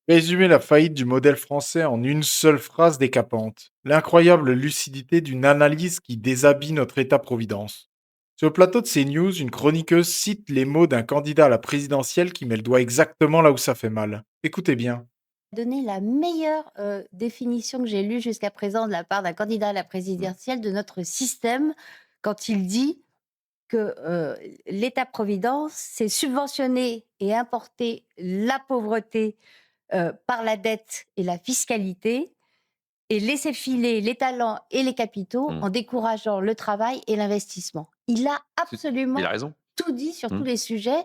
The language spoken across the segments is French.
Résumer la faillite du modèle français en une seule phrase décapante. L'incroyable lucidité d'une analyse qui déshabille notre État-providence. Sur le plateau de CNews, une chroniqueuse cite les mots d'un candidat à la présidentielle qui met le doigt exactement là où ça fait mal. Écoutez bien. Donner la meilleure, définition que j'ai lue jusqu'à présent de la part d'un candidat à la Hmm. présidentielle de notre système, quand il dit que, l'État-providence, c'est subventionner et importer la pauvreté, par la dette et la fiscalité et laisser filer les talents et les capitaux Mmh. en décourageant le travail et l'investissement. Il a C'est mais il a absolument raison. tout dit sur Mmh. tous les sujets.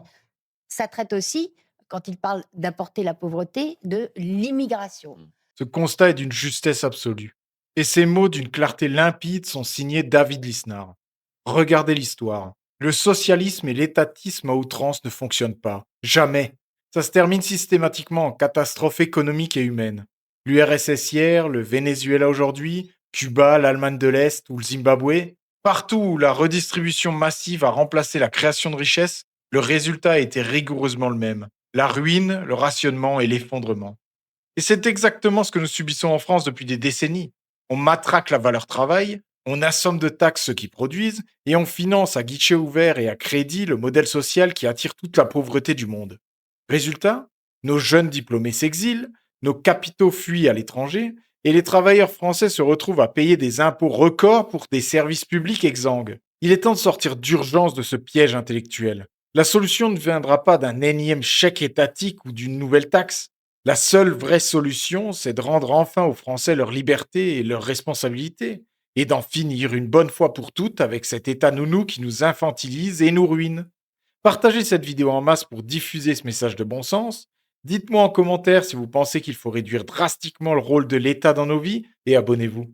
Ça traite aussi, quand il parle d'apporter la pauvreté, de l'immigration. Mmh. Ce constat est d'une justesse absolue. Et ces mots d'une clarté limpide sont signés David Lisnard. Regardez l'histoire. Le socialisme et l'étatisme à outrance ne fonctionnent pas. Jamais. Ça se termine systématiquement en catastrophe économique et humaine. L'URSS hier, le Venezuela aujourd'hui, Cuba, l'Allemagne de l'Est ou le Zimbabwe, partout où la redistribution massive a remplacé la création de richesses, le résultat a été rigoureusement le même. La ruine, le rationnement et l'effondrement. Et c'est exactement ce que nous subissons en France depuis des décennies. On matraque la valeur travail, on assomme de taxes ceux qui produisent, et on finance à guichet ouvert et à crédit le modèle social qui attire toute la pauvreté du monde. Résultat, nos jeunes diplômés s'exilent, nos capitaux fuient à l'étranger, et les travailleurs français se retrouvent à payer des impôts records pour des services publics exsangues. Il est temps de sortir d'urgence de ce piège intellectuel. La solution ne viendra pas d'un énième chèque étatique ou d'une nouvelle taxe. La seule vraie solution, c'est de rendre enfin aux Français leur liberté et leurs responsabilités, et d'en finir une bonne fois pour toutes avec cet État nounou qui nous infantilise et nous ruine. Partagez cette vidéo en masse pour diffuser ce message de bon sens. Dites-moi en commentaire si vous pensez qu'il faut réduire drastiquement le rôle de l'État dans nos vies, et abonnez-vous.